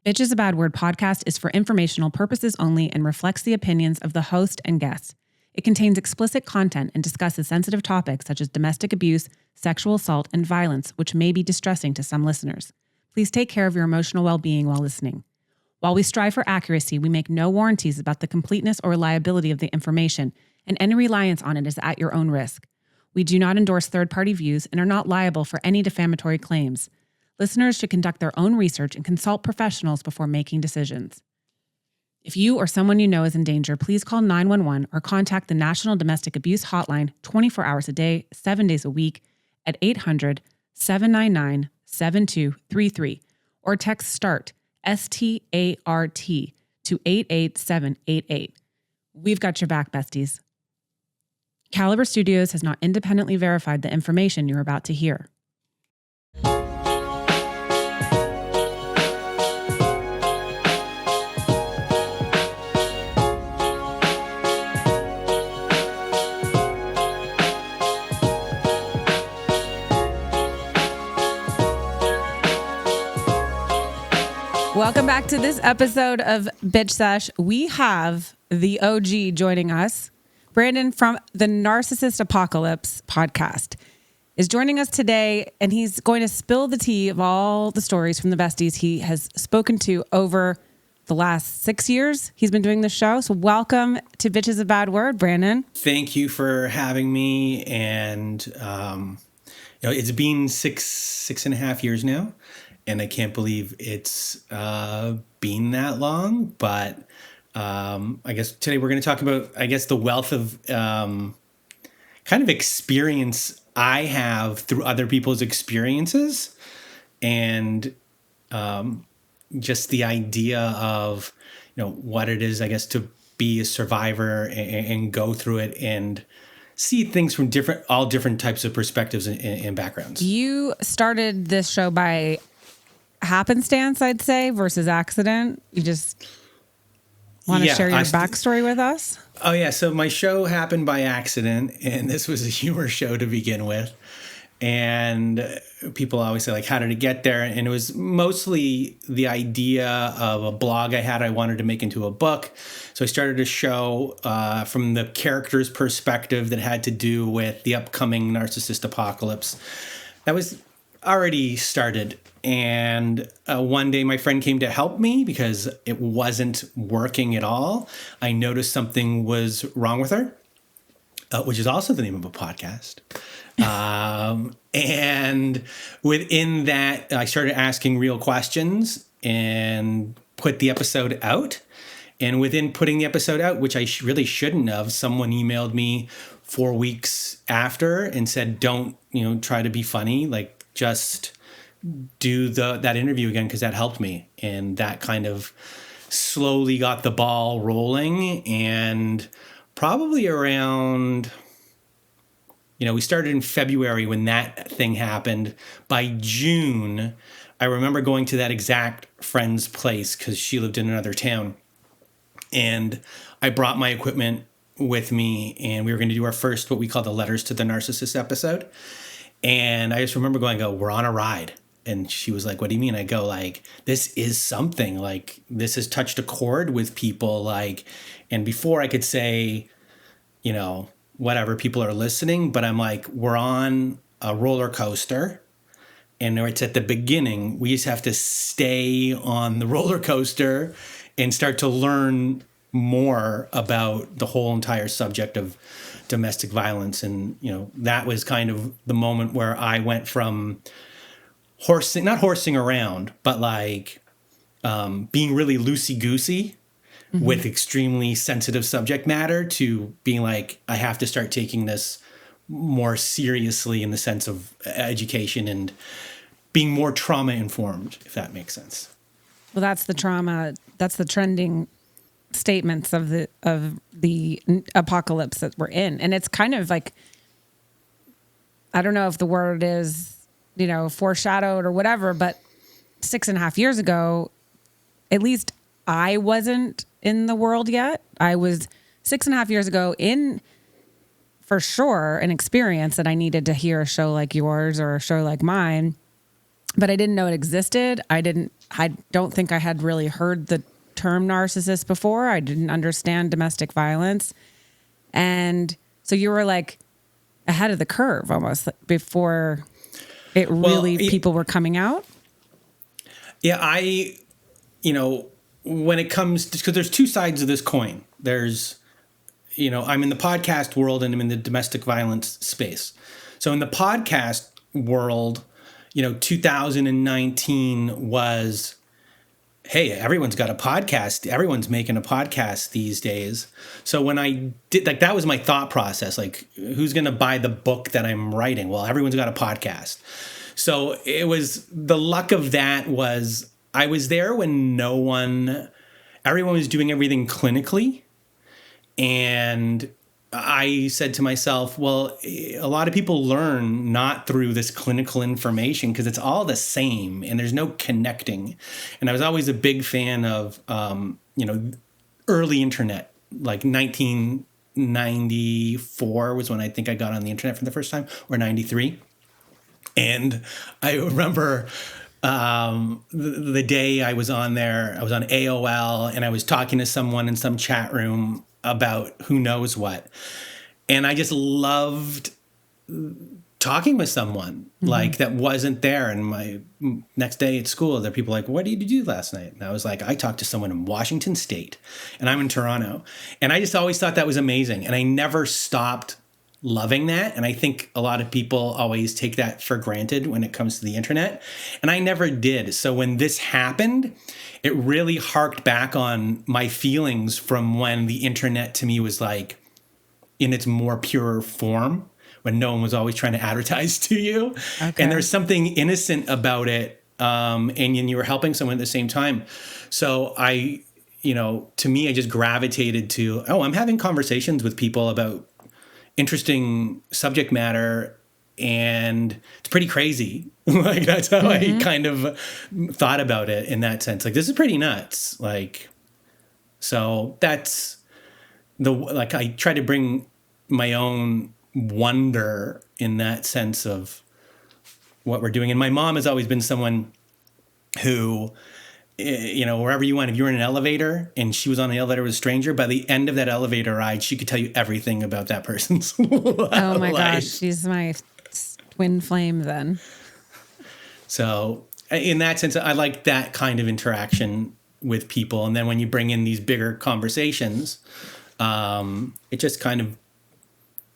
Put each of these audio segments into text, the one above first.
Bitch is a Bad Word podcast is for informational purposes only and reflects the opinions of the host and guests. It contains explicit content and discusses sensitive topics such as domestic abuse, sexual assault, and violence, which may be distressing to some listeners. Please take care of your emotional well-being while listening. While we strive for accuracy, we make no warranties about the completeness or reliability of the information, and any reliance on it is at your own risk. We do not endorse third-party views and are not liable for any defamatory claims. Listeners should conduct their own research and consult professionals before making decisions. If you or someone you know is in danger, please call 911 or contact the National Domestic Abuse Hotline 24 hours a day, 7 days a week at 800-799-7233 or text START, S-T-A-R-T, to 88788. We've got your back, besties. Caliber Studios has not independently verified the information you're about to hear. Welcome back to this episode of Bitch Sesh. We have the OG joining us. Brandon from the Narcissist Apocalypse podcast is joining us today, and he's going to spill the tea of all the stories from the besties he has spoken to over the last 6 years. He's been doing this show. So welcome to Bitch is a Bad Word, Brandon. Thank you for having me. And, it's been six and a half years now. And I can't believe it's been that long, but I guess today we're going to talk about, the wealth of kind of experience I have through other people's experiences, and just the idea of, what it is, to be a survivor and go through it and see things from all different types of perspectives and backgrounds. You started this show by happenstance, I'd say, versus accident. You just want to share your backstory with us? Oh, yeah. So my show happened by accident, and this was a humor show to begin with. And people always say, how did it get there? And it was mostly the idea of a blog I wanted to make into a book. So I started a show from the character's perspective that had to do with the upcoming Narcissist Apocalypse. That was already started. And one day my friend came to help me because it wasn't working at all. I noticed something was wrong with her, which is also the name of a podcast. And within that, I started asking real questions and put the episode out. And within putting the episode out, which I really shouldn't have, someone emailed me 4 weeks after and said, don't, try to be funny, just do that interview again, because that helped me. And that kind of slowly got the ball rolling. And probably around, we started in February when that thing happened. By June, I remember going to that exact friend's place because she lived in another town. And I brought my equipment with me, and we were going to do our first, what we call the Letters to the Narcissist episode. And I just remember going, we're on a ride. And she was like, what do you mean? I go, this is something, this has touched a chord with people, and before I could say, whatever, people are listening, but I'm we're on a roller coaster, and it's at the beginning. We just have to stay on the roller coaster and start to learn more about the whole entire subject of domestic violence. And, that was kind of the moment where I went from not horsing around, but being really loosey-goosey with extremely sensitive subject matter to being I have to start taking this more seriously in the sense of education and being more trauma-informed, if that makes sense. Well, that's the trending statements of the apocalypse that we're in. And it's kind of I don't know if the word is, foreshadowed or whatever, but 6.5 years ago, at least I wasn't in the world yet. I was 6.5 years ago in, for sure, an experience that I needed to hear a show like yours or a show like mine, but I didn't know it existed. I didn't I don't think I had really heard the term narcissist before. I didn't understand domestic violence. And so you were like ahead of the curve almost before it really people were coming out. Yeah, when it comes to, because there's two sides of this coin. There's, I'm in the podcast world and I'm in the domestic violence space. So in the podcast world, 2019 was, hey, everyone's got a podcast. Everyone's making a podcast these days. So when I did, like, that was my thought process. Like, who's going to buy the book that I'm writing? Well, everyone's got a podcast. So it was, the luck of that was I was there when everyone was doing everything clinically. And I said to myself, well, a lot of people learn not through this clinical information because it's all the same and there's no connecting. And I was always a big fan of, early internet, like 1994 was when I think I got on the internet for the first time, or 93. And I remember the day I was on there, I was on AOL and I was talking to someone in some chat room about who knows what. And I just loved talking with someone like that wasn't there. And my next day at school, there are people like, what did you do last night? And I was like, I talked to someone in Washington State and I'm in Toronto. And I just always thought that was amazing. And I never stopped loving that. And I think a lot of people always take that for granted when it comes to the internet. And I never did. So when this happened, it really harked back on my feelings from when the internet to me was like in its more pure form, when no one was always trying to advertise to you. Okay. And there's something innocent about it. And you were helping someone at the same time. So to me, I just gravitated to, I'm having conversations with people about interesting subject matter, and it's pretty crazy. Like, that's how I kind of thought about it in that sense. Like, this is pretty nuts. Like, so that's I try to bring my own wonder in that sense of what we're doing. And my mom has always been someone who, wherever you went, if you were in an elevator and she was on the elevator with a stranger, by the end of that elevator ride, she could tell you everything about that person's oh my gosh, she's my twin flame then. So in that sense, I like that kind of interaction with people. And then when you bring in these bigger conversations, it just kind of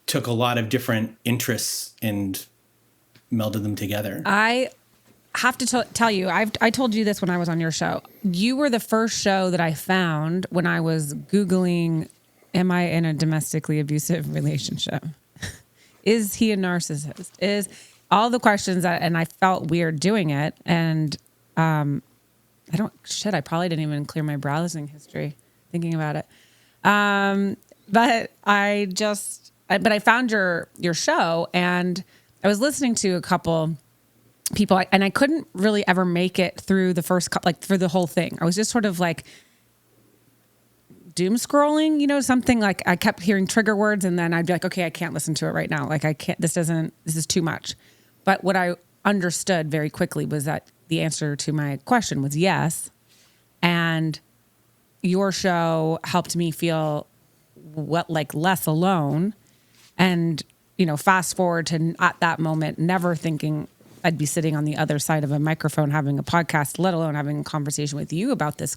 took a lot of different interests and melded them together. I have to tell you, I told you this when I was on your show. You were the first show that I found when I was Googling, am I in a domestically abusive relationship? Is he a narcissist? Is all the questions and I felt weird doing it. And I probably didn't even clear my browsing history thinking about it. But I found your show and I was listening to a couple people and I couldn't really ever make it through the first through the whole thing. I was just sort of like doom scrolling, something like I kept hearing trigger words and then I'd be like, okay, I can't listen to it right now. Like I can't, this is too much. But what I understood very quickly was that the answer to my question was yes. And your show helped me feel less alone. And, fast forward to at that moment, never thinking I'd be sitting on the other side of a microphone having a podcast, let alone having a conversation with you about this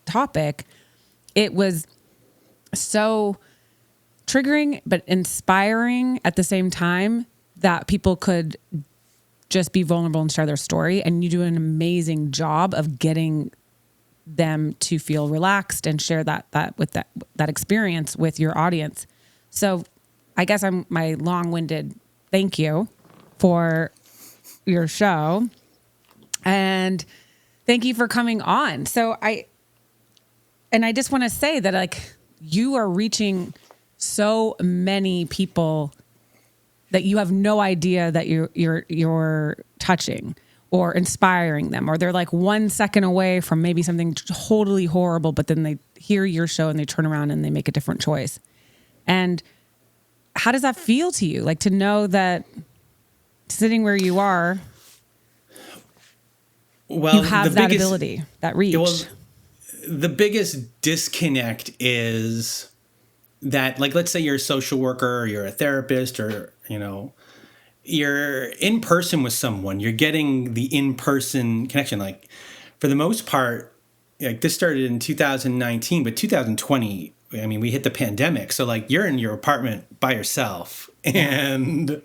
topic. It was so triggering, but inspiring at the same time that people could just be vulnerable and share their story. And you do an amazing job of getting them to feel relaxed and share that experience with your audience. So I guess my long-winded thank you for your show and thank you for coming on. So I just want to say that you are reaching so many people that you have no idea that you're touching or inspiring them, or they're 1 second away from maybe something totally horrible, but then they hear your show and they turn around and they make a different choice. And how does that feel to you? To know that sitting where you are? Well, you have that ability, that reach. Well, the biggest disconnect is that, like, let's say you're a social worker or you're a therapist or, you're in person with someone, you're getting the in-person connection. Like, for the most part, like, this started in 2019, but 2020, I mean, we hit the pandemic. So, like, you're in your apartment by yourself. And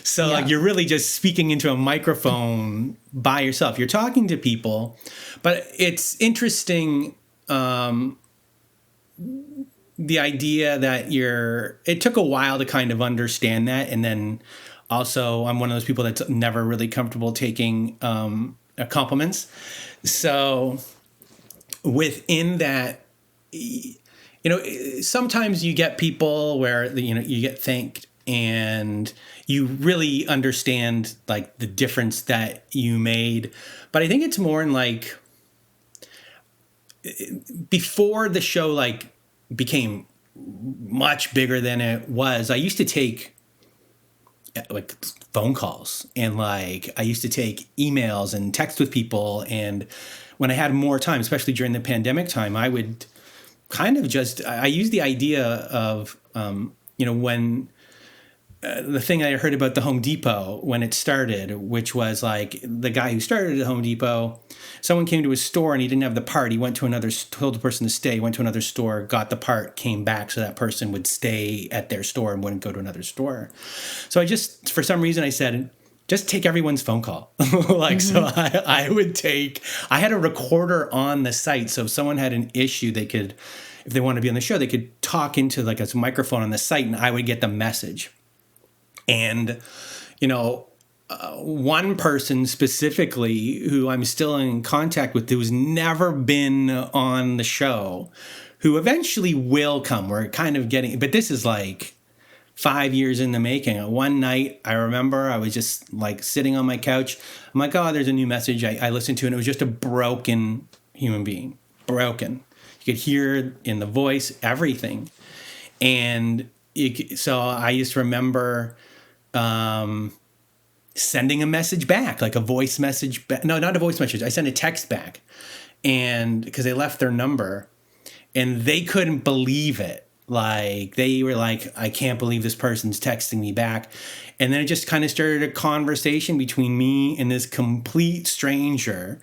so, like, you're really just speaking into a microphone by yourself. You're talking to people. But it's interesting, the idea that it took a while to kind of understand that. And then also, I'm one of those people that's never really comfortable taking compliments. So within that, sometimes you get people where, you get thanked and you really understand, like, the difference that you made. But I think it's more in, like, before the show, like, became much bigger than it was, I used to take, like, phone calls, and, like, I used to take emails and text with people. And when I had more time, especially during the pandemic time, I would kind of I used the idea of, when the thing I heard about the Home Depot when it started, which was, like, the guy who started at Home Depot, someone came to his store and he didn't have the part. He went to told the person to stay, went to another store, got the part, came back so that person would stay at their store and wouldn't go to another store. So for some reason I said, just take everyone's phone call. So I had a recorder on the site. So if someone had an issue, if they wanted to be on the show, they could talk into, like, a microphone on the site and I would get the message. And, one person specifically who I'm still in contact with, who's never been on the show, who eventually will come. We're kind of but this is like 5 years in the making. One night, I remember I was just, like, sitting on my couch. I'm like, oh, there's a new message. I listened to it, and it was just a broken human being. Broken. You could hear in the voice, everything. And so I just remember sending a message back, like a voice message back. No, not a voice message. I sent a text back, and because they left their number, and they couldn't believe it. Like, they were like, I can't believe this person's texting me back. And then it just kind of started a conversation between me and this complete stranger.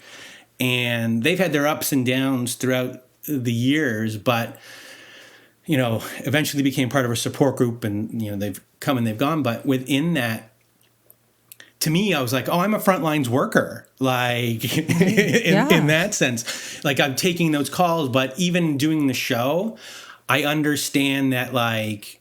And they've had their ups and downs throughout the years, but, eventually became part of a support group, and, they've come and they've gone. But within that, to me, I was like, oh, I'm a frontlines worker, like, in that sense. Like, I'm taking those calls, but even doing the show, I understand that, like,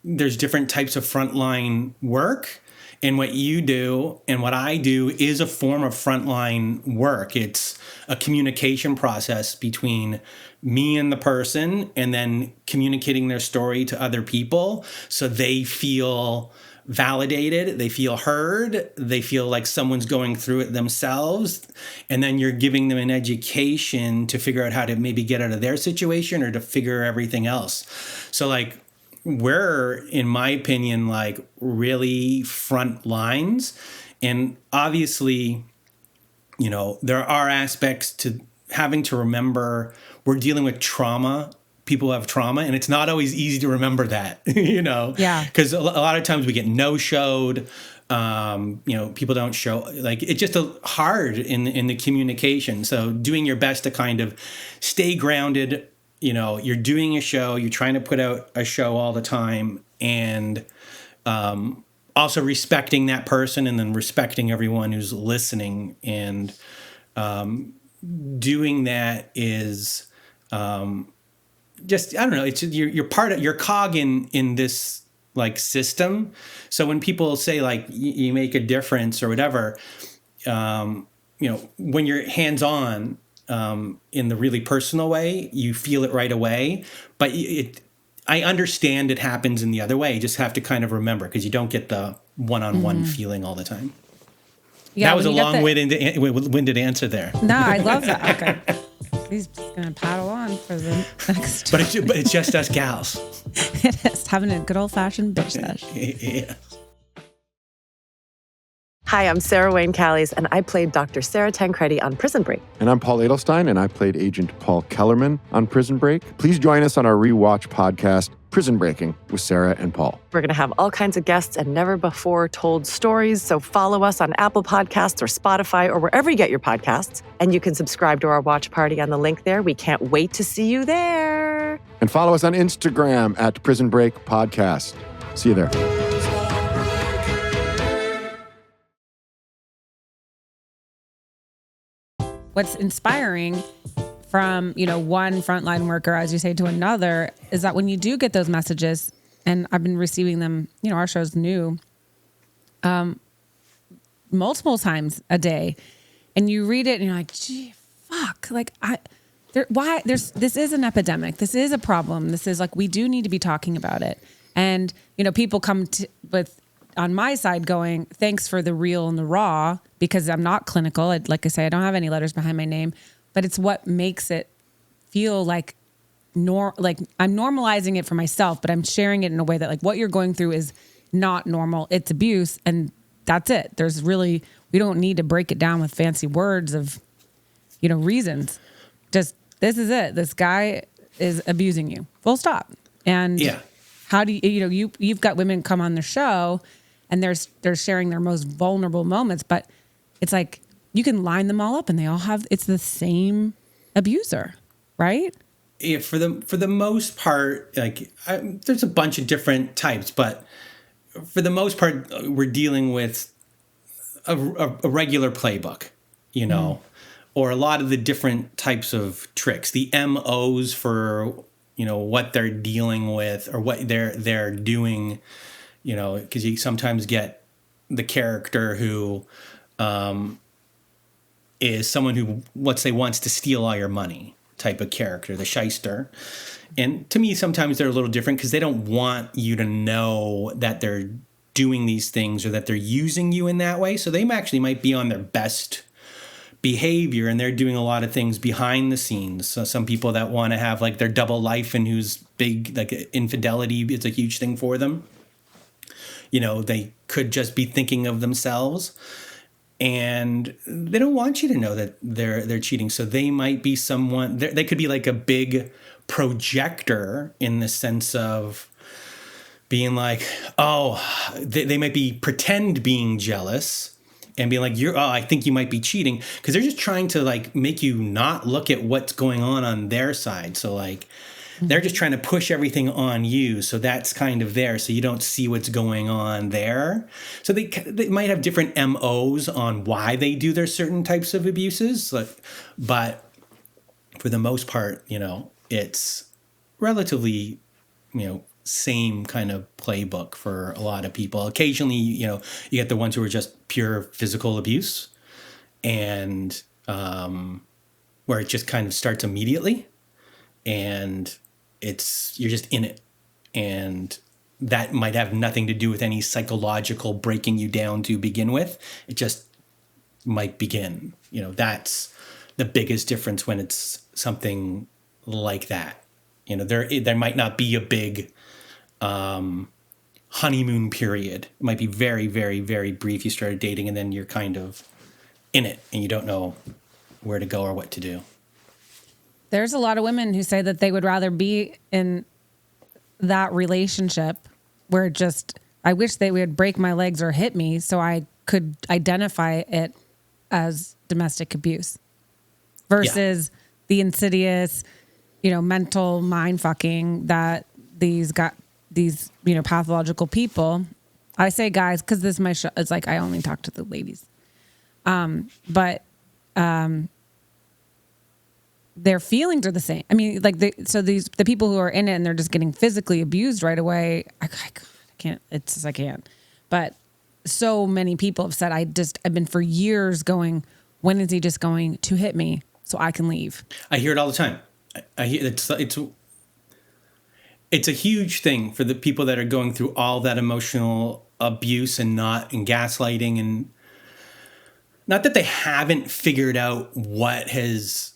there's different types of frontline work, and what you do and what I do is a form of frontline work. It's a communication process between me and the person, and then communicating their story to other people so they feel validated, they feel heard, they feel like someone's going through it themselves, and then you're giving them an education to figure out how to maybe get out of their situation or to figure everything else. So, like, we're, in my opinion, like, really front lines. And obviously, there are aspects to having to remember we're dealing with trauma. People have trauma, and it's not always easy to remember that, Yeah. Because a lot of times we get no-showed. People don't show. Like, it's just hard in the communication. So doing your best to kind of stay grounded. You're doing a show. You're trying to put out a show all the time, and also respecting that person, and then respecting everyone who's listening. And doing that is. Just, I don't know, it's you're part of, you're cog in this, like, system. So when people say, like, you make a difference or whatever, when you're hands-on in the really personal way, you feel it right away. But I understand it happens in the other way. You just have to kind of remember, because you don't get the one-on-one feeling all the time. Yeah, that was a long-winded answer there. No, I love that. Okay. He's just going to paddle on for the next. But it's just us gals. It is. Having a good old-fashioned bitch sesh. Yeah. Hi, I'm Sarah Wayne Callies, and I played Dr. Sarah Tancredi on Prison Break. And I'm Paul Edelstein, and I played Agent Paul Kellerman on Prison Break. Please join us on our rewatch podcast, Prison Breaking, with Sarah and Paul. We're going to have all kinds of guests and never-before-told stories, so follow us on Apple Podcasts or Spotify or wherever you get your podcasts. And you can subscribe to our watch party on the link there. We can't wait to see you there. And follow us on Instagram at Prison Break Podcast. See you there. What's inspiring from, one frontline worker, as you say, to another, is that when you do get those messages, and I've been receiving them, our show's new, multiple times a day, and you read it and you're like, gee, fuck, like this is an epidemic. This is a problem. This is like, we do need to be talking about it. And, people come on my side going, thanks for the real and the raw, because I'm not clinical. Like I say, I don't have any letters behind my name, but it's what makes it feel like I'm normalizing it for myself, but I'm sharing it in a way that like what you're going through is not normal. It's abuse, and that's it. We don't need to break it down with fancy words of, reasons. Just, this is it. This guy is abusing you. Full stop. And how do you've got women come on the show and they're sharing their most vulnerable moments, but it's like you can line them all up and they all have, it's the same abuser, right? Yeah, for the most part, there's a bunch of different types, but for the most part, we're dealing with a regular playbook, or a lot of the different types of tricks, the MOs for what they're dealing with or what they're doing. Because you sometimes get the character who is someone who, let's say, wants to steal all your money type of character, the shyster. And to me, sometimes they're a little different because they don't want you to know that they're doing these things or that they're using you in that way. So they actually might be on their best behavior and they're doing a lot of things behind the scenes. So some people that want to have like their double life and who's big, like infidelity is a huge thing for them. They could just be thinking of themselves and they don't want you to know that they're cheating. So they might be someone, they could be like a big projector in the sense of being like, they might be pretend being jealous and being like, I think you might be cheating, because they're just trying to like make you not look at what's going on their side. So like, they're just trying to push everything on you. So that's kind of there. So you don't see what's going on there. So they might have different MOs on why they do their certain types of abuses. But for the most part, it's relatively, same kind of playbook for a lot of people. Occasionally, you get the ones who are just pure physical abuse and where it just kind of starts immediately. And you're just in it, and that might have nothing to do with any psychological breaking you down to begin with. It just might begin. That's the biggest difference when it's something like that. There might not be a big honeymoon period. It might be very, very, very brief. You started dating and then you're kind of in it and you don't know where to go or what to do. There's a lot of women who say that they would rather be in that relationship where I wish they would break my legs or hit me so I could identify it as domestic abuse versus the insidious, mental mind fucking that these pathological people. I say guys, because this is my show. It's like I only talk to the ladies. Their feelings are the same. I mean, the people who are in it and they're just getting physically abused right away. I can't. It's just I can't. But so many people have said I've been for years going, when is he just going to hit me so I can leave? I hear it all the time. I hear it's a huge thing for the people that are going through all that emotional abuse and gaslighting, and not that they haven't figured out what is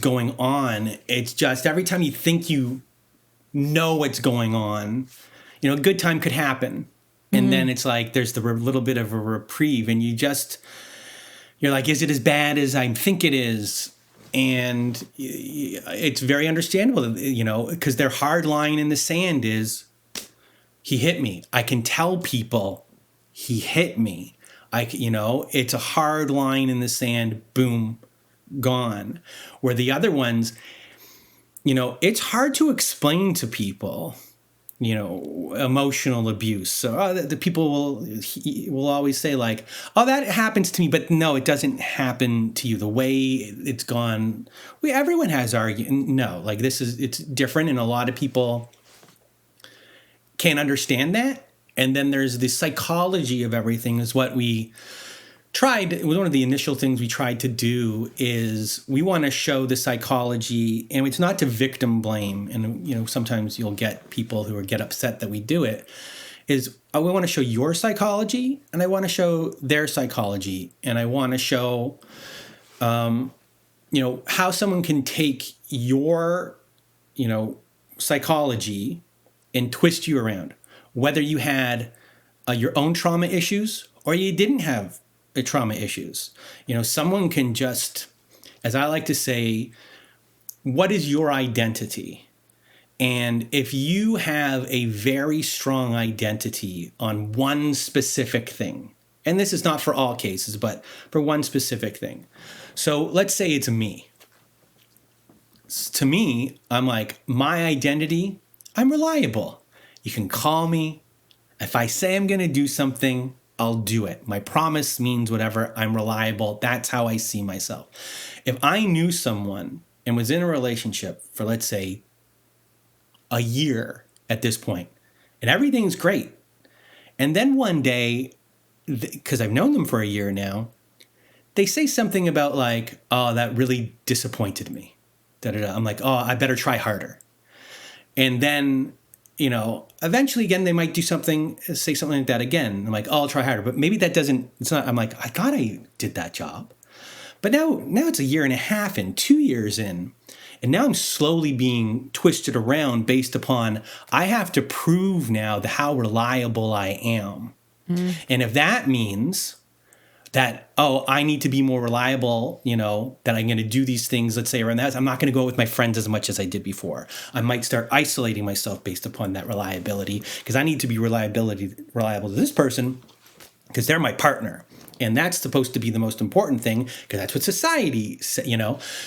going on. It's just every time you think you know what's going on, a good time could happen. And then it's like there's the little bit of a reprieve, and you're like, is it as bad as I think it is? And it's very understandable, because their hard line in the sand is, he hit me. I can tell people he hit me. It's a hard line in the sand, boom, gone. Where the other ones, it's hard to explain to people, emotional abuse. So the people will always say like, oh, that happens to me. But no, it doesn't happen to you. The way it's gone, everyone has argument. No, like it's different. And a lot of people can't understand that. And then there's the psychology of everything is what we tried. It was one of the initial things we tried to do is we want to show the psychology, and it's not to victim blame. And, sometimes you'll get people who get upset that we do it, is we want to show your psychology and I want to show their psychology. And I want to show, how someone can take your, psychology and twist you around, whether you had your own trauma issues or you didn't have trauma issues. Someone can just, as I like to say, what is your identity? And if you have a very strong identity on one specific thing, and this is not for all cases, but for one specific thing. So let's say it's me. To me, I'm like, my identity, I'm reliable. You can call me. If I say I'm going to do something, I'll do it. My promise means whatever. I'm reliable. That's how I see myself. If I knew someone and was in a relationship for, let's say, a year at this point, and everything's great, and then one day, because I've known them for a year now, they say something about like, oh, that really disappointed me. Da-da-da. I'm like, oh, I better try harder. And then, eventually again, they might say something like that again. I'm like, oh, I'll try harder. But maybe that doesn't, it's not, I'm like, I thought I did that job. But now it's a year and a half in, 2 years in. And now I'm slowly being twisted around based upon, I have to prove now how reliable I am. Mm. And if that means that, oh, I need to be more reliable, that I'm going to do these things, let's say around that, I'm not going to go out with my friends as much as I did before. I might start isolating myself based upon that reliability, because I need to be reliable to this person because they're my partner. And that's supposed to be the most important thing, because that's what society says,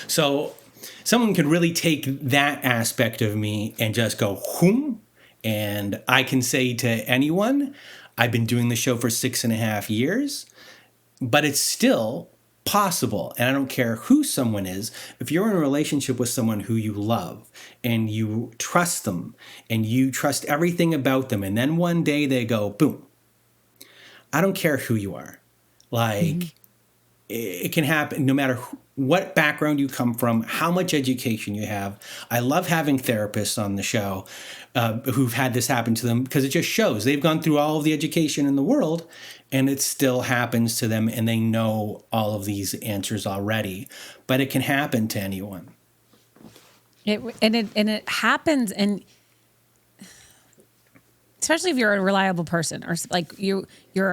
So someone could really take that aspect of me and just go, whoom. And I can say to anyone, I've been doing the show for 6.5 years. But it's still possible. And I don't care who someone is. If you're in a relationship with someone who you love and you trust them and you trust everything about them, and then one day they go, boom. I don't care who you are. Like, it can happen no matter what background you come from, how much education you have. I love having therapists on the show who've had this happen to them, because it just shows they've gone through all of the education in the world and it still happens to them, and they know all of these answers already. But it can happen to anyone. It happens, and especially if you're a reliable person, or like you're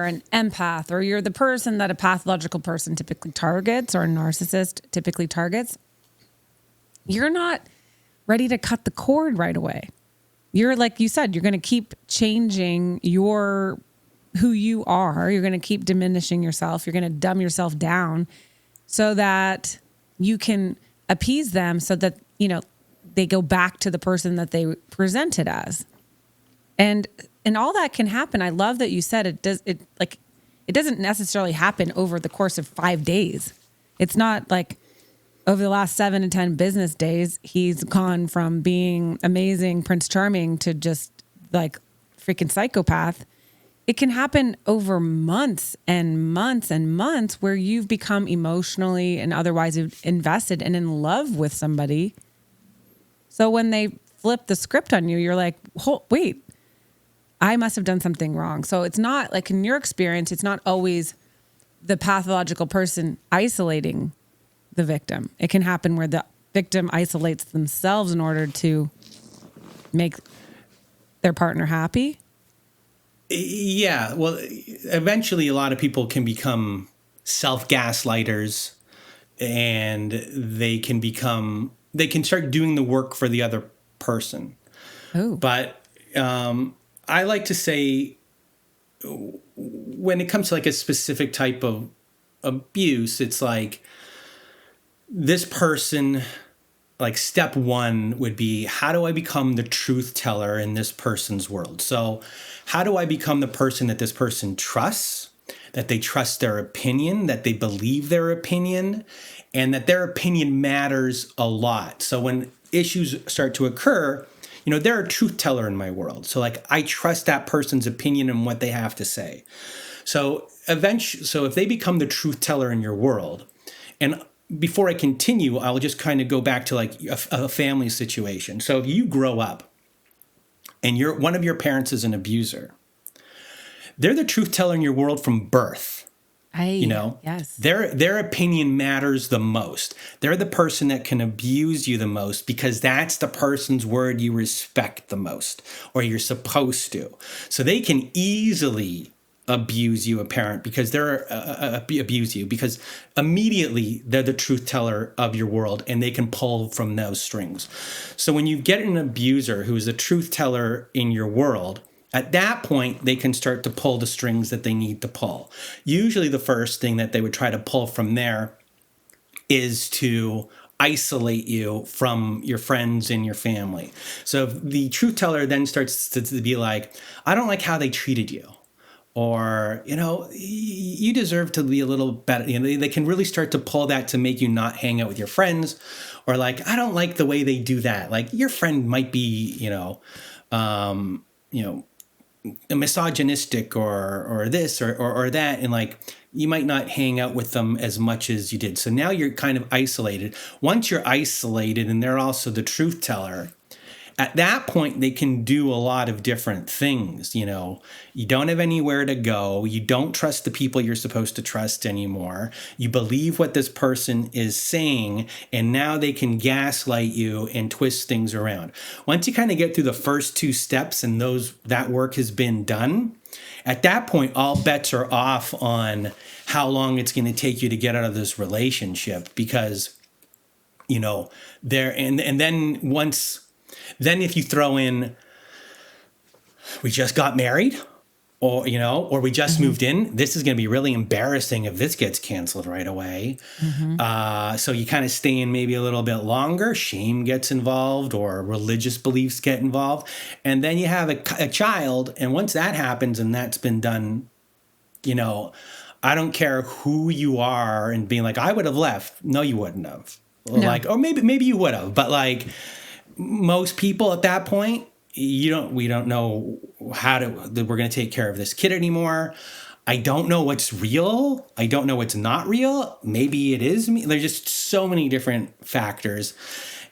an empath, or you're the person that a pathological person typically targets, or a narcissist typically targets, you're not ready to cut the cord right away. You're, like you said, you're going to keep changing who you are. You're going to keep diminishing yourself. You're going to dumb yourself down so that you can appease them, so that, they go back to the person that they presented as. And all that can happen. I love that you said it doesn't necessarily happen over the course of 5 days. It's not like over the last 7 to 10 business days, he's gone from being amazing Prince Charming to just like freaking psychopath. It can happen over months and months and months, where you've become emotionally and otherwise invested and in love with somebody. So when they flip the script on you, you're like, wait, I must have done something wrong. So it's not like, in your experience, it's not always the pathological person isolating the victim. It can happen where the victim isolates themselves in order to make their partner happy. Yeah. Well, eventually a lot of people can become self-gaslighters, and they can start doing the work for the other person. Oh. But I like to say, when it comes to like a specific type of abuse, it's like this person, like step one would be, how do I become the truth teller in this person's world? So how do I become the person that this person trusts, that they trust their opinion, that they believe their opinion, and that their opinion matters a lot? So when issues start to occur, they're a truth teller in my world. So like, I trust that person's opinion and what they have to say. So if they become the truth teller in your world, and before I continue, I'll just kind of go back to like a family situation. So if you grow up and one of your parents is an abuser, they're the truth teller in your world from birth. Yes. Their opinion matters the most. They're the person that can abuse you the most because that's the person's word you respect the most, or you're supposed to. So they can easily abuse you, a parent, because abuse you because immediately they're the truth teller of your world and they can pull from those strings. So when you get an abuser who is a truth teller in your world, at that point, they can start to pull the strings that they need to pull. Usually the first thing that they would try to pull from there is to isolate you from your friends and your family. So if the truth teller then starts to be like, I don't like how they treated you, or, you deserve to be a little better. They can really start to pull that to make you not hang out with your friends, or like, I don't like the way they do that. Like your friend might be, misogynistic or this or that, and like you might not hang out with them as much as you did. So now you're kind of isolated. Once you're isolated and they're also the truth teller, at that point they can do a lot of different things. You don't have anywhere to go. You don't trust the people you're supposed to trust anymore. You believe what this person is saying, and now they can gaslight you and twist things around. Once you kind of get through the first two steps and that work has been done, at that point all bets are off on how long it's going to take you to get out of this relationship, because then if you throw in, we just got married, or we just moved in, this is going to be really embarrassing if this gets canceled right away. So you kind of stay in maybe a little bit longer, shame gets involved, or religious beliefs get involved. And then you have a child. And once that happens and that's been done, I don't care who you are and being like, I would have left. No, you wouldn't have. No. Like, or maybe you would have, but like, most people at that point, we don't know that we're going to take care of this kid anymore. I don't know what's real. I don't know what's not real. Maybe it is me. There's just so many different factors.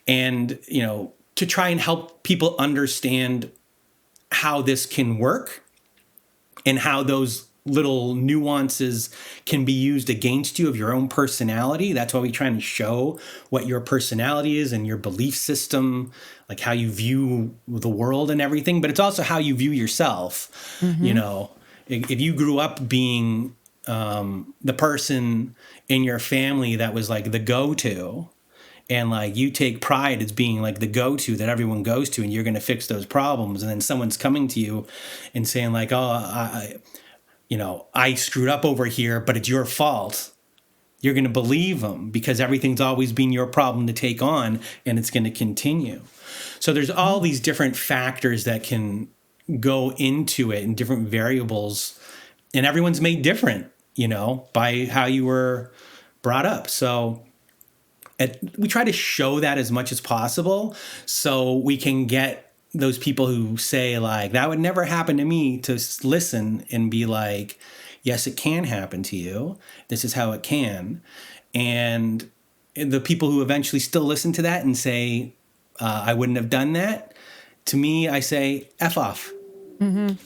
And, to try and help people understand how this can work and how those little nuances can be used against you of your own personality. That's why we try and show what your personality is and your belief system, like how you view the world and everything, but it's also how you view yourself. If you grew up being the person in your family that was like the go-to, and like you take pride as being like the go-to that everyone goes to, and you're going to fix those problems, and then someone's coming to you and saying like, I screwed up over here, but it's your fault. You're going to believe them because everything's always been your problem to take on, and it's going to continue. So there's all these different factors that can go into it and different variables, and everyone's made different, by how you were brought up. So we try to show that as much as possible so we can get those people who say like, that would never happen to me, to listen and be like, yes, it can happen to you. This is how it can. And the people who eventually still listen to that and say, I wouldn't have done that. To me, I say, F off, You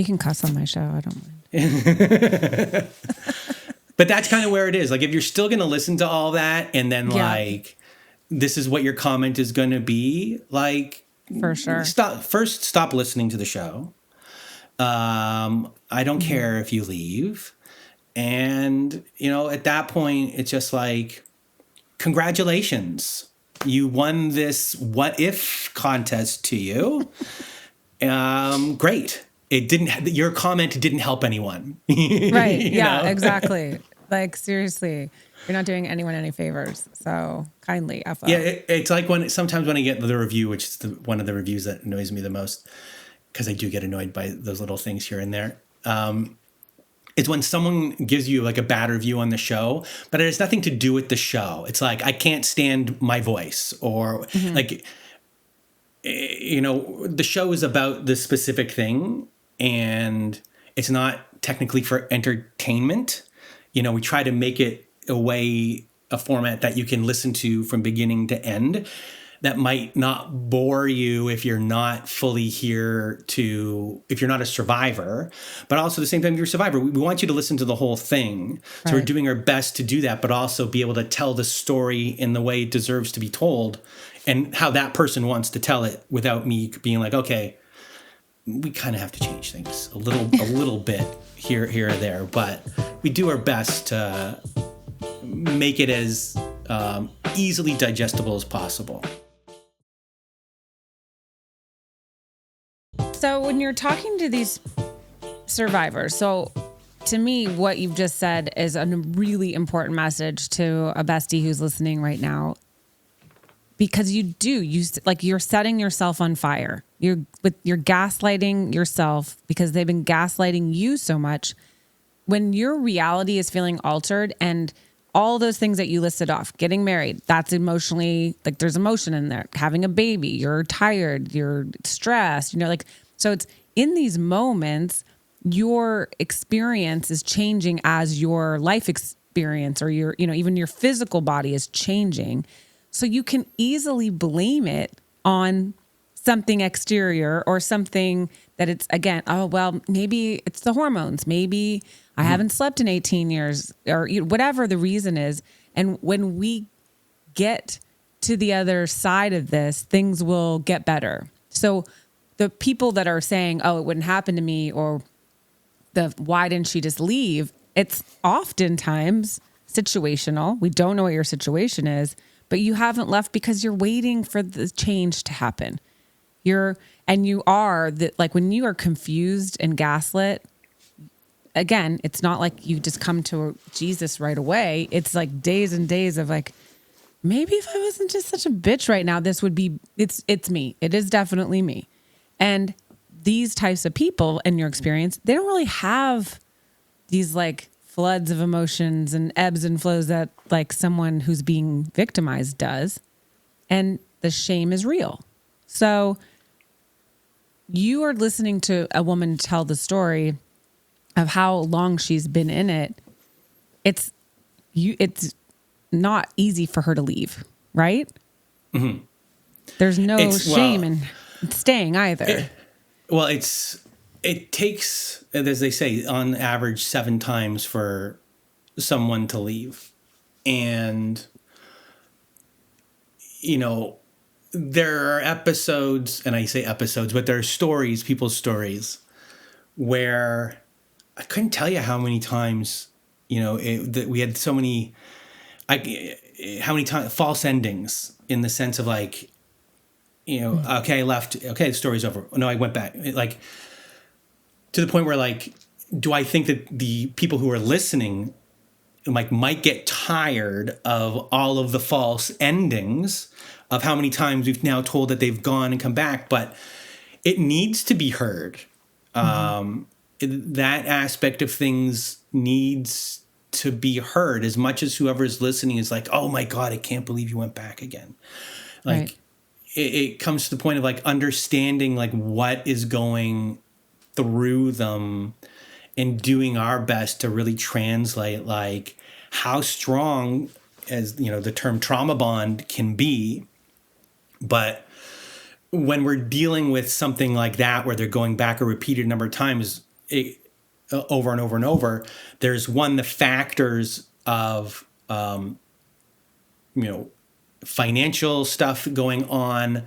can cuss on my show. I don't mind. But that's kind of where it is. Like, if you're still going to listen to all that and then like, this is what your comment is going to be, like, for sure. Stop listening to the show. I don't care if you leave. And, at that point, it's just like, congratulations. You won this what if contest to you. Great. Your comment didn't help anyone. Right. Yeah, know? Exactly. Like, seriously, you're not doing anyone any favors. So kindly F up. Yeah. It's like sometimes when I get the review, which is one of the reviews that annoys me the most, because I do get annoyed by those little things here and there. It's when someone gives you like a bad review on the show, but it has nothing to do with the show. It's like, I can't stand my voice, or like, the show is about this specific thing, and it's not technically for entertainment. We try to make it a format that you can listen to from beginning to end, that might not bore you if you're not fully here if you're not a survivor, but also at the same time, if you're a survivor, we want you to listen to the whole thing. So we're doing our best to do that, but also be able to tell the story in the way it deserves to be told, and how that person wants to tell it, without me being like, okay, we kind of have to change things a little bit here or there, but we do our best to make it as easily digestible as possible. So when you're talking to these survivors, so to me, what you've just said is a really important message to a bestie who's listening right now, because you're setting yourself on fire. You're gaslighting yourself because they've been gaslighting you so much. When your reality is feeling altered, and all those things that you listed off, getting married, that's emotionally, like, there's emotion in there. Having a baby, you're tired, you're stressed, so it's in these moments, your experience is changing as your life experience, or your, even your physical body is changing. So you can easily blame it on something exterior, or something that it's, again, oh, well, maybe it's the hormones. Maybe I haven't slept in 18 years, or whatever the reason is. And when we get to the other side of this, things will get better. So the people that are saying, oh, it wouldn't happen to me, or why didn't she just leave? It's oftentimes situational. We don't know what your situation is, but you haven't left because you're waiting for the change to happen. When you are confused and gaslit, again, it's not like you just come to Jesus right away. It's like days and days of like, maybe if I wasn't just such a bitch right now, this would be, it's me. It is definitely me. And these types of people, in your experience, they don't really have these like floods of emotions and ebbs and flows that like someone who's being victimized does. And the shame is real. So you are listening to a woman tell the story of how long she's been in it. It's not easy for her to leave, right? Mm-hmm. There's no shame in staying either. It takes, as they say, on average 7 times for someone to leave. And, there are episodes, and I say episodes, but there are stories, people's stories, where I couldn't tell you how many times, that we had so many, how many times false endings, in the sense of like, okay, I left. Okay, the story's over. No, I went back. Like, to the point where, like, do I think that the people who are listening, like, might get tired of all of the false endings of how many times we've now told that they've gone and come back? But it needs to be heard. Mm-hmm. That aspect of things needs to be heard, as much as whoever's listening is like, oh my God, I can't believe you went back again. Like, right. It comes to the point of like understanding like what is going through them, and doing our best to really translate like how strong, as the term trauma bond can be. But when we're dealing with something like that, where they're going back a repeated number of times, over and over and over, there's the factors of, financial stuff going on,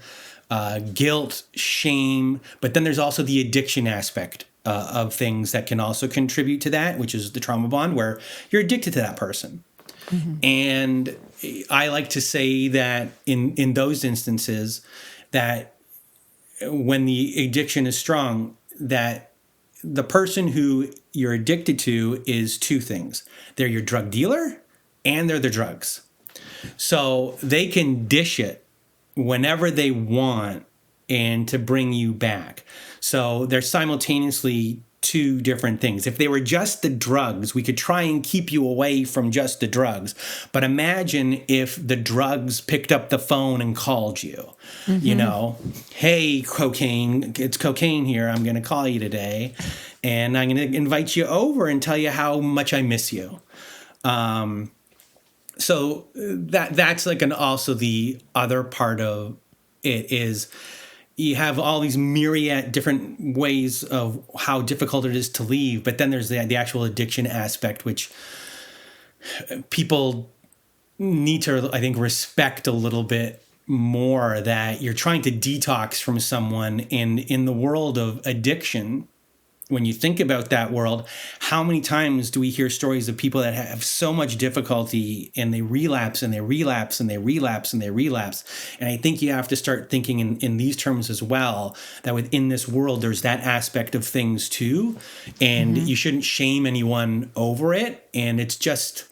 guilt, shame, but then there's also the addiction aspect of things that can also contribute to that, which is the trauma bond, where you're addicted to that person. And I like to say that in those instances, that when the addiction is strong, that the person who you're addicted to is two things. They're your drug dealer and they're the drugs. So they can dish it whenever they want and to bring you back. So they're simultaneously two different things. If they were just the drugs, we could try and keep you away from just the drugs. But imagine if the drugs picked up the phone and called you, you know, hey, cocaine, it's cocaine here. I'm going to call you today and I'm going to invite you over and tell you how much I miss you. So that's like also the other part of it is you have all these myriad different ways of how difficult it is to leave. But then there's the actual addiction aspect, which people need to, I think, respect a little bit more, that you're trying to detox from someone. And in the world of addiction, when you think about that world, how many times do we hear stories of people that have so much difficulty and they relapse and they relapse and they relapse and they relapse? And I think you have to start thinking in these terms as well, that within this world, there's that aspect of things too. And you shouldn't shame anyone over it. And it's just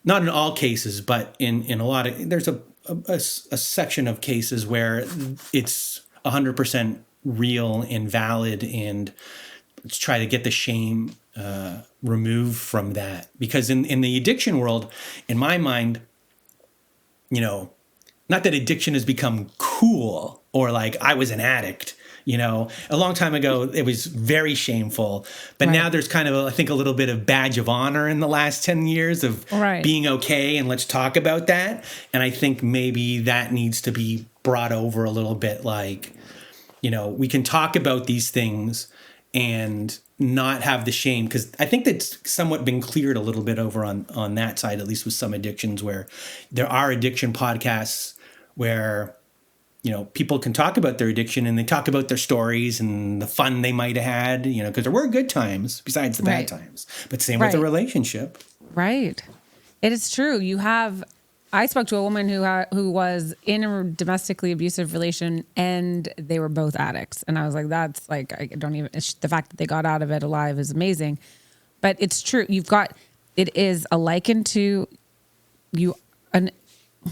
not in all cases, but in a lot of, there's a section of cases where it's 100% real and valid, and let's try to get the shame removed from that. Because in the addiction world, in my mind, you know, not that addiction has become cool or like I was an addict, you know, a long time ago, it was very shameful. But now there's kind of, I think, a little bit of badge of honor in the last 10 years of being okay. And let's talk about that. And I think maybe that needs to be brought over a little bit. Like, you know, we can talk about these things and not have the shame, because I think that's somewhat been cleared a little bit over on that side, at least with some addictions, where there are addiction podcasts where, you know, people can talk about their addiction and they talk about their stories and the fun they might have had, you know, because there were good times besides the bad times, but same with the relationship. Right. It is true. I spoke to a woman who was in a domestically abusive relation and they were both addicts. And I was like, that's like, I don't even, the fact that they got out of it alive is amazing. But it's true. It is a liken to you,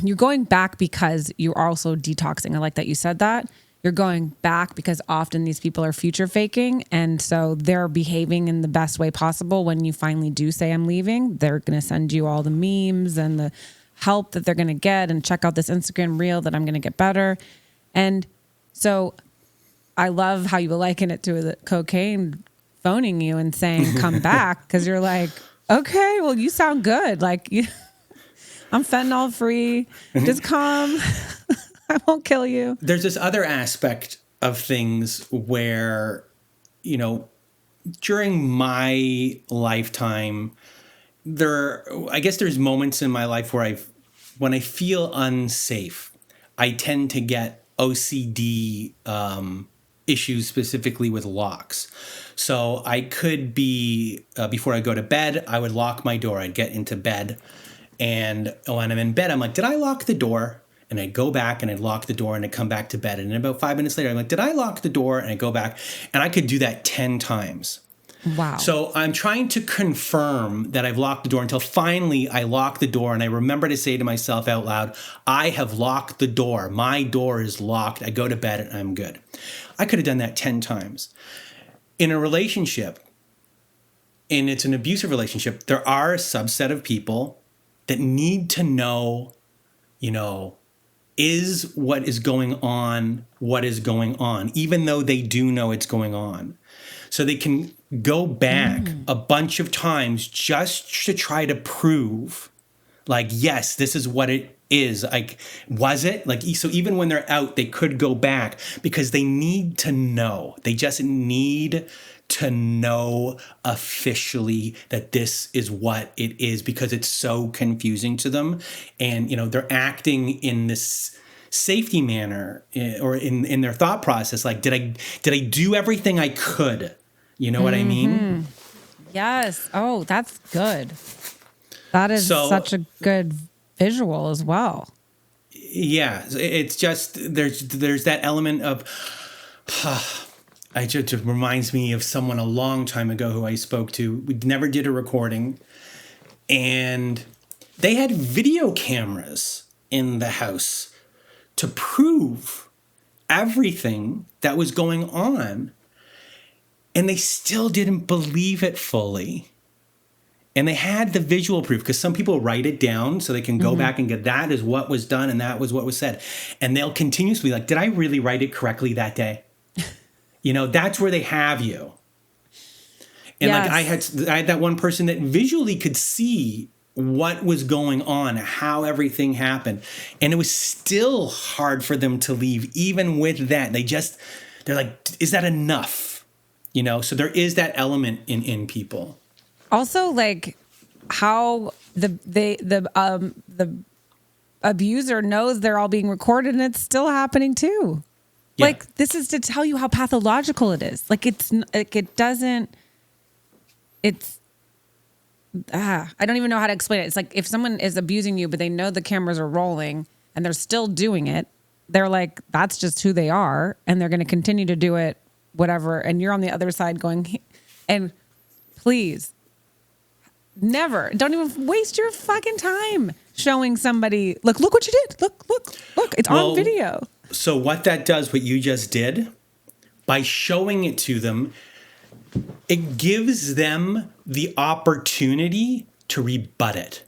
you're going back because you're also detoxing. I like that you said that. You're going back because often these people are future faking. And so they're behaving in the best way possible. When you finally do say, I'm leaving, they're going to send you all the memes and the help that they're going to get, and check out this Instagram reel that I'm going to get better. And so I love how you liken it to the cocaine phoning you and saying, come back. Because you're like, okay, well, you sound good. Like, I'm fentanyl free. Just come. I won't kill you. There's this other aspect of things where, you know, during my lifetime, I guess there's moments in my life where when I feel unsafe, I tend to get OCD issues, specifically with locks. So I could be, before I go to bed, I would lock my door. I'd get into bed. And when I'm in bed, I'm like, did I lock the door? And I'd go back and I'd lock the door and I'd come back to bed. And then about 5 minutes later, I'm like, did I lock the door? And I go back, and I could do that 10 times. Wow. So I'm trying to confirm that I've locked the door until finally I lock the door and I remember to say to myself out loud, I have locked the door. My door is locked. I go to bed and I'm good. I could have done that 10 times. In a relationship, and it's an abusive relationship, there are a subset of people that need to know, you know, is what is going on, even though they do know it's going on. So they can go back a bunch of times just to try to prove, like, yes, this is what it is. Like, was it? Like, so even when they're out, they could go back because they need to know. They just need to know officially that this is what it is, because it's so confusing to them. And, you know, they're acting in this safety manner, or in their thought process. Like, did I do everything I could You know what I mean? Yes. Oh, that's good. That is such a good visual as well. Yeah, it's just there's that element of it reminds me of someone a long time ago who I spoke to. We never did a recording, and they had video cameras in the house to prove everything that was going on, and they still didn't believe it fully. And they had the visual proof, because some people write it down so they can go back and get, that is what was done and that was what was said. And they'll continuously be like, did I really write it correctly that day? That's where they have you. And Yes. like I had that one person that visually could see what was going on, how everything happened. And it was still hard for them to leave, even with that. They're like, is that enough? So there is that element in people. Also, like how the abuser knows they're all being recorded and it's still happening too. Yeah. Like, this is to tell you how pathological it is. Like, I don't even know how to explain it. It's like if someone is abusing you, but they know the cameras are rolling and they're still doing it, they're like, that's just who they are. And they're going to continue to do it, whatever. And you're on the other side going, and please, never, don't even waste your fucking time showing somebody, look what you did. Look, it's on video. So what that does, what you just did, by showing it to them, it gives them the opportunity to rebut it.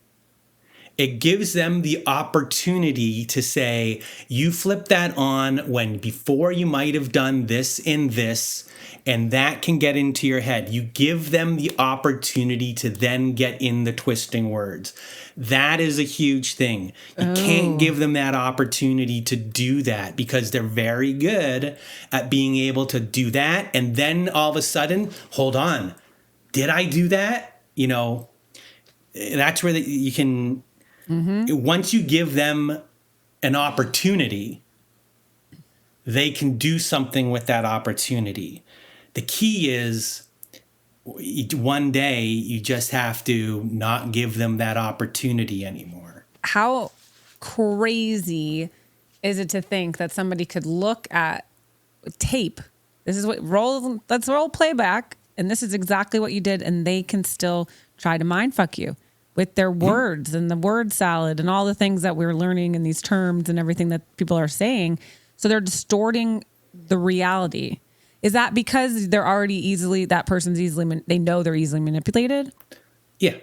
It gives them the opportunity to say, you flipped that on when before you might have done this and this, and that can get into your head. You give them the opportunity to then get in the twisting words. That is a huge thing. You can't give them that opportunity to do that, because they're very good at being able to do that. And then all of a sudden, hold on, did I do that? That's where you can, once you give them an opportunity, they can do something with that opportunity. The key is one day you just have to not give them that opportunity anymore. How crazy is it to think that somebody could look at tape? This is let's roll playback. And this is exactly what you did. And they can still try to mindfuck you with their words and the word salad and all the things that we're learning in these terms and everything that people are saying. So they're distorting the reality. Is that because they're already they know they're easily manipulated? Yeah.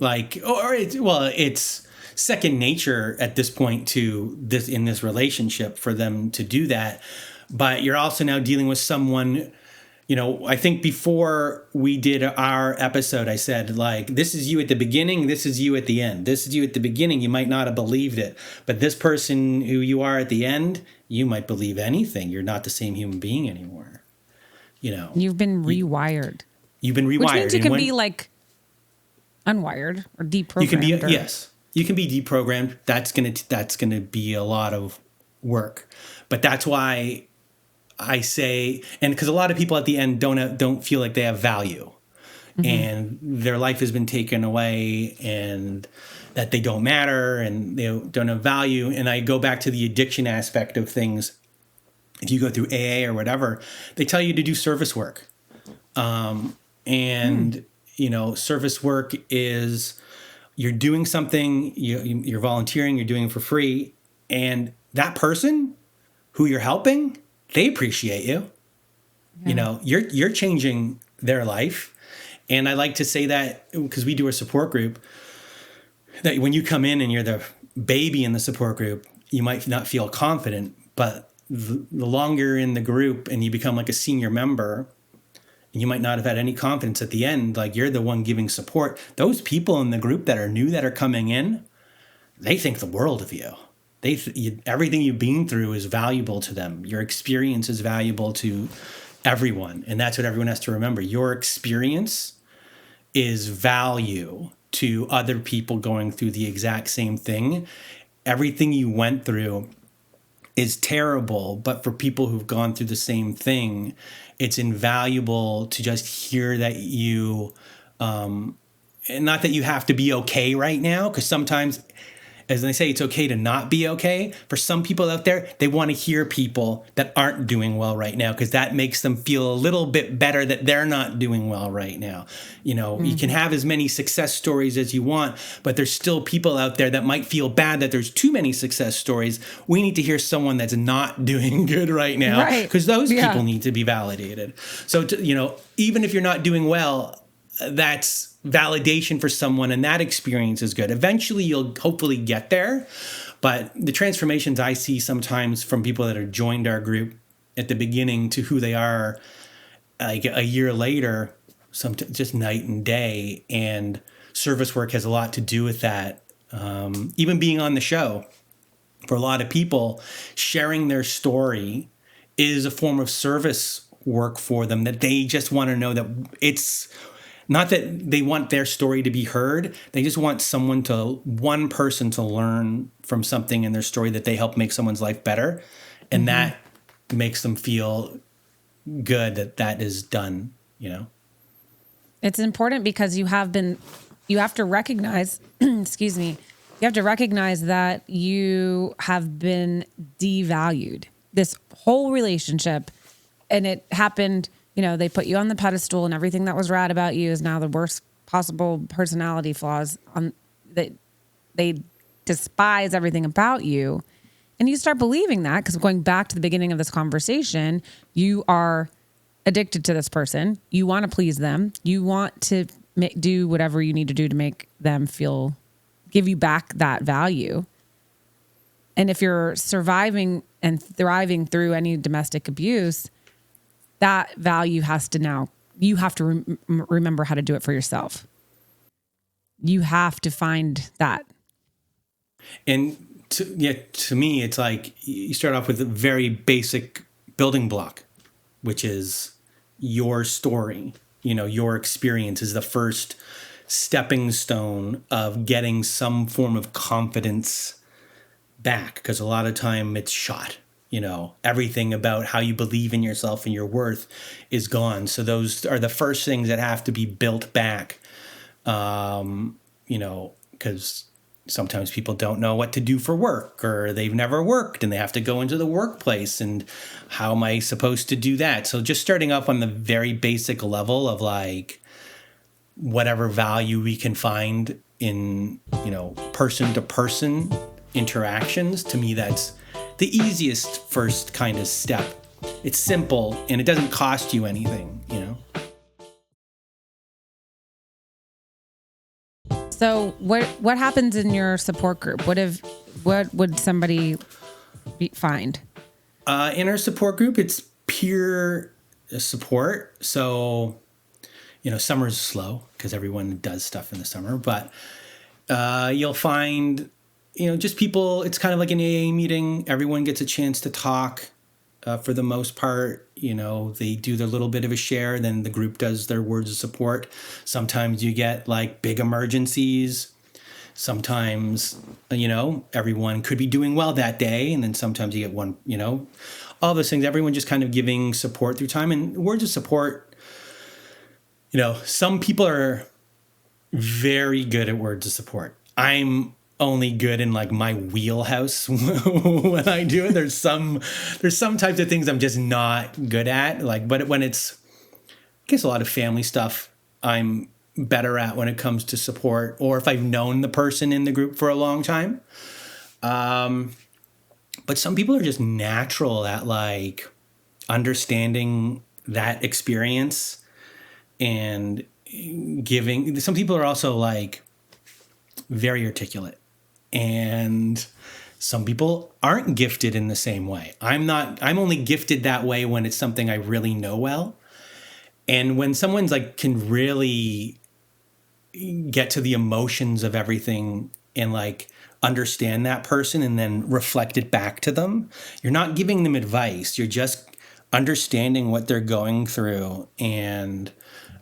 It's second nature at this point to this in this relationship for them to do that. But you're also now dealing with someone, I think before we did our episode, I said, like, this is you at the beginning, this is you at the end. This is you at the beginning, you might not have believed it. But this person who you are at the end, you might believe anything. You're not the same human being anymore. You've been rewired. You've been rewired. Which means you can be like unwired or deprogrammed. You can be yes. You can be deprogrammed. That's gonna be a lot of work. But that's why I say, and because a lot of people at the end don't feel like they have value, and their life has been taken away, and that they don't matter, and they don't have value. And I go back to the addiction aspect of things. If you go through AA or whatever, they tell you to do service work. Service work is you're doing something, you're volunteering, you're doing it for free. And that person who you're helping, they appreciate you. Yeah. You're changing their life. And I like to say that because we do a support group, that when you come in and you're the baby in the support group, you might not feel confident, but the longer you're in the group and you become like a senior member, and you might not have had any confidence at the end, like you're the one giving support. Those people in the group that are new, that are coming in, they think the world of you. Everything you've been through is valuable to them. Your experience is valuable to everyone. And that's what everyone has to remember. Your experience is value to other people going through the exact same thing. Everything you went through is terrible, but for people who've gone through the same thing, it's invaluable to just hear that you, and not that you have to be okay right now, because sometimes, as they say, it's okay to not be okay. For some people out there, they want to hear people that aren't doing well right now, because that makes them feel a little bit better that they're not doing well right now. You know, you can have as many success stories as you want, but there's still people out there that might feel bad that there's too many success stories. We need to hear someone that's not doing good right now, because those people need to be validated. So, even if you're not doing well, that's validation for someone, and that experience is good. Eventually you'll hopefully get there, but the transformations I see sometimes from people that have joined our group at the beginning to who they are like a year later, just night and day. And service work has a lot to do with that. Even being on the show, for a lot of people, sharing their story is a form of service work for them, that they just want to know that it's not that they want their story to be heard. They just want one person to learn from something in their story that they help make someone's life better. And that makes them feel good that is done, It's important because you have to recognize, excuse me, you have to recognize that you have been devalued this whole relationship, and it happened. They put you on the pedestal, and everything that was rad about you is now the worst possible personality flaws. They despise everything about you. And you start believing that, because going back to the beginning of this conversation, you are addicted to this person. You want to please them. You want to do whatever you need to do to make them give you back that value. And if you're surviving and thriving through any domestic abuse, that value you have to remember how to do it for yourself. You have to find that. And to me, it's like you start off with a very basic building block, which is your story. Your experience is the first stepping stone of getting some form of confidence back, because a lot of time it's shot. Everything about how you believe in yourself and your worth is gone. So those are the first things that have to be built back, because sometimes people don't know what to do for work, or they've never worked and they have to go into the workplace, and how am I supposed to do that? So just starting off on the very basic level of like whatever value we can find in, person to person interactions, to me, that's the easiest first kind of step. It's simple and it doesn't cost you anything, So what happens in your support group? What would somebody find? In our support group, it's peer support. So, summer's slow because everyone does stuff in the summer, but you'll find just people. It's kind of like an AA meeting. Everyone gets a chance to talk. For the most part, they do their little bit of a share, then the group does their words of support. Sometimes you get like big emergencies. Sometimes, everyone could be doing well that day. And then sometimes you get one, all those things, everyone just kind of giving support through time. And words of support, some people are very good at words of support. I'm only good in like my wheelhouse when I do it. There's some types of things I'm just not good at. But when it's, I guess, a lot of family stuff, I'm better at when it comes to support, or if I've known the person in the group for a long time. But some people are just natural at like understanding that experience and giving. Some people are also like very articulate. And some people aren't gifted in the same way. I'm only gifted that way when it's something I really know well. And when someone's like can really get to the emotions of everything and like understand that person and then reflect it back to them, you're not giving them advice. You're just understanding what they're going through and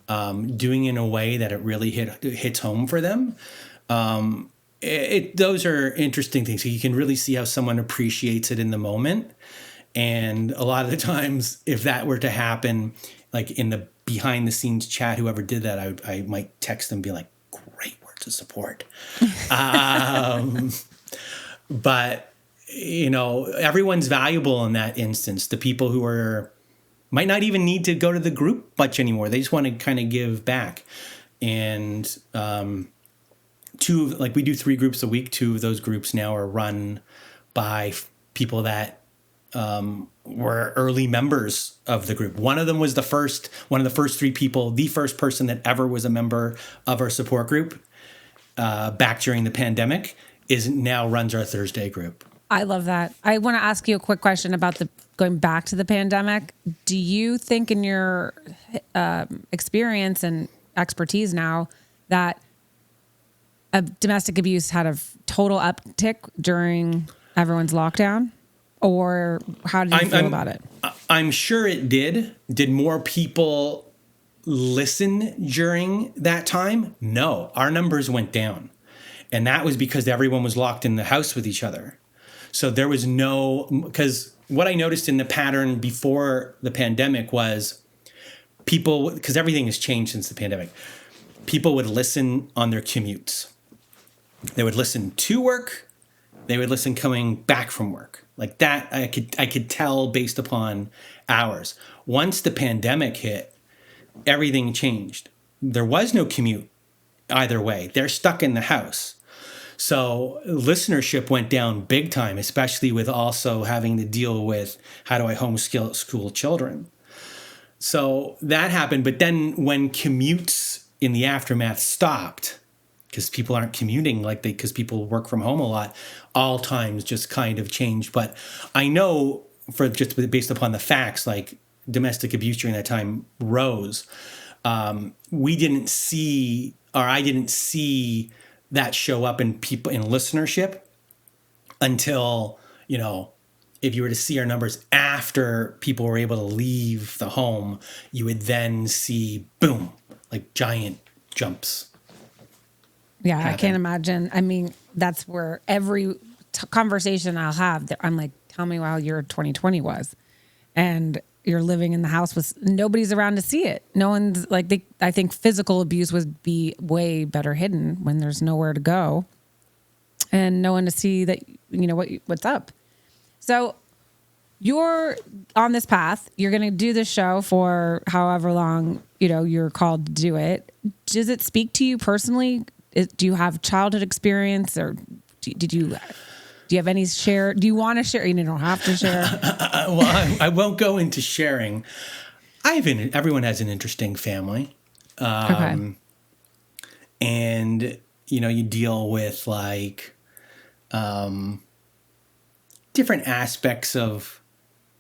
doing it in a way that it really hits home for them. those are interesting things. You can really see how someone appreciates it in the moment. And a lot of the times, if that were to happen, like in the behind the scenes chat, whoever did that, I might text them and be like, great words of support. But, everyone's valuable in that instance. The people who might not even need to go to the group much anymore. They just want to kind of give back. And we do 3 groups a week. 2 of those groups now are run by people that were early members of the group. One of them was one of the first 3 people, the first person that ever was a member of our support group back during the pandemic, now runs our Thursday group. I love that. I want to ask you a quick question about going back to the pandemic. Do you think in your experience and expertise now that domestic abuse had a total uptick during everyone's lockdown? Or how did you feel about it? I'm sure it did. Did more people listen during that time? No, our numbers went down. And that was because everyone was locked in the house with each other. So there was because what I noticed in the pattern before the pandemic was people, because everything has changed since the pandemic, people would listen on their commutes. They would listen to work. They would listen coming back from work. Like that, I could tell based upon hours. Once the pandemic hit, everything changed. There was no commute either way. They're stuck in the house. So listenership went down big time, especially with also having to deal with how do I homeschool children. So that happened. But then when commutes in the aftermath stopped, because people aren't commuting because people work from home a lot, all times just kind of changed. But I know just based upon the facts, like domestic abuse during that time rose. I didn't see that show up in listenership until, if you were to see our numbers after people were able to leave the home, you would then see, boom, like giant jumps. Yeah, happen. I can't imagine. I mean, that's where every conversation I'll have, I'm like, tell me how your 2020 was. And you're living in the house with nobody's around to see it. No one's I think physical abuse would be way better hidden when there's nowhere to go and no one to see that, what's up. So you're on this path. You're going to do this show for however long, you're called to do it. Does it speak to you personally? Do you have childhood experience, or do you have any share? Do you want to share? You don't have to share. Well, I won't go into sharing. Everyone has an interesting family. Okay. And, you deal with different aspects of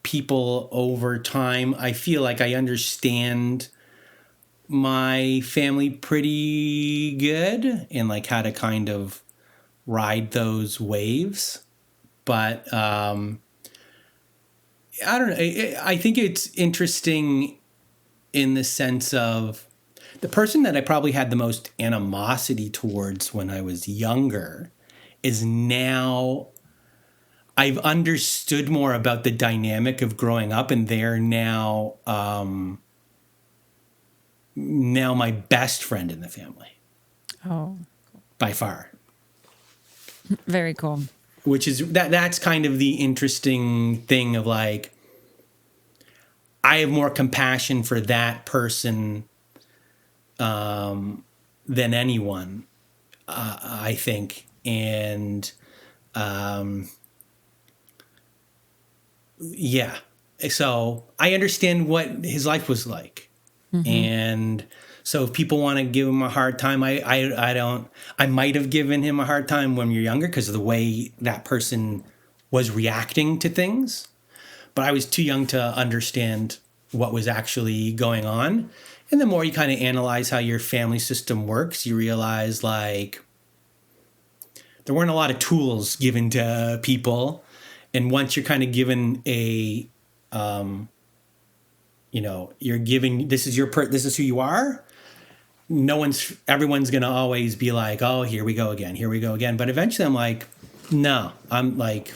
people over time. I feel like I understand my family pretty good and how to kind of ride those waves. But I don't know. I think it's interesting in the sense of the person that I probably had the most animosity towards when I was younger is now I've understood more about the dynamic of growing up, and they're now my best friend in the family. Oh, cool. By far. Very cool. Which is that's kind of the interesting thing of I have more compassion for that person than anyone, I think. And yeah. So I understand what his life was like. Mm-hmm. And so if people want to give him a hard time, I don't. I might have given him a hard time when you're younger because of the way that person was reacting to things. But I was too young to understand what was actually going on. And the more you kind of analyze how your family system works, you realize there weren't a lot of tools given to people. And once you're kind of given a, you're giving, this is who you are. everyone's going to always be like, oh, here we go again. But eventually I'm like, no, I'm like,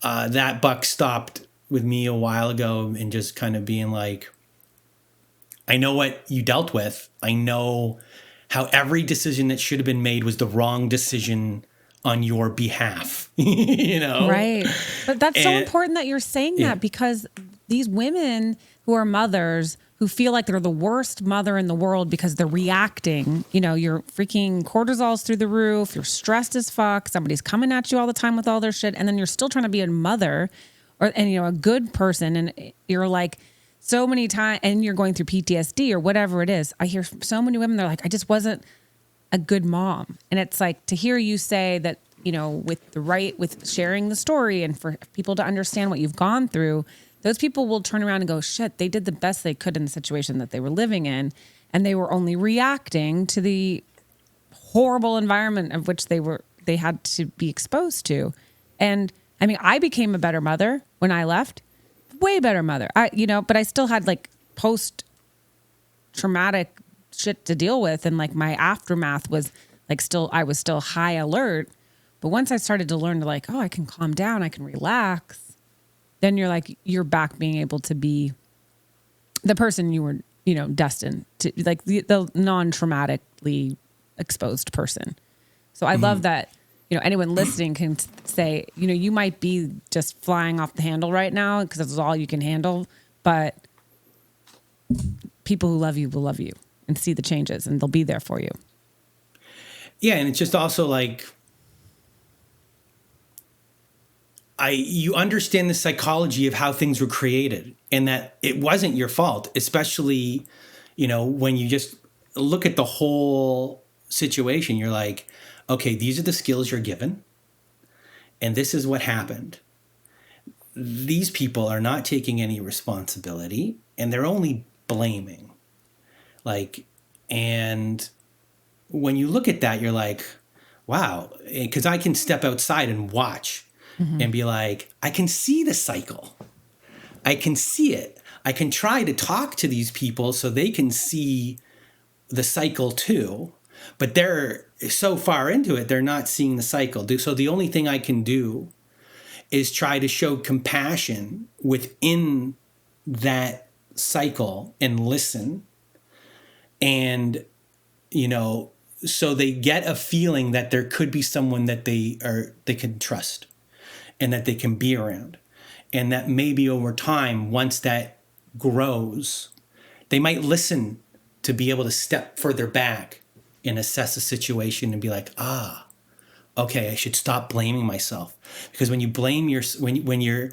that buck stopped with me a while ago, and just kind of being like, I know what you dealt with. I know how every decision that should have been made was the wrong decision on your behalf, Right. But that's so important that you're saying that, because these women who are mothers who feel like they're the worst mother in the world because they're reacting, your freaking cortisol's through the roof, you're stressed as fuck, somebody's coming at you all the time with all their shit, and then you're still trying to be a mother and a good person, and you're like so many times, and you're going through PTSD or whatever it is. I hear so many women, they're like, I just wasn't a good mom. And it's like, to hear you say that, with sharing the story and for people to understand what you've gone through, those people will turn around and go, shit, they did the best they could in the situation that they were living in. And they were only reacting to the horrible environment of which they had to be exposed to. And I mean, I became a better mother when I left, way better mother. But I still had like post-traumatic shit to deal with, and like my aftermath was like I was still high alert. But once I started to learn to like, oh, I can calm down, I can relax, then you're back being able to be the person you were, destined to, like the non-traumatically exposed person. So I love that, anyone listening can say, you might be just flying off the handle right now because that's all you can handle, but people who love you will love you and see the changes, and they'll be there for you. Yeah. And it's just also like, you understand the psychology of how things were created, and that it wasn't your fault, especially, when you just look at the whole situation, you're like, okay, these are the skills you're given, and this is what happened. These people are not taking any responsibility, and they're only blaming. And when you look at that, you're like, wow, because I can step outside and watch. Mm-hmm. And be like, I can see the cycle. I can see it. I can try to talk to these people so they can see the cycle too. But they're so far into it, they're not seeing the cycle. So the only thing I can do is try to show compassion within that cycle and listen. And, so they get a feeling that there could be someone that they can trust and that they can be around. And that maybe over time, once that grows, they might listen to be able to step further back and assess the situation and be like, okay, I should stop blaming myself. Because when you blame when you're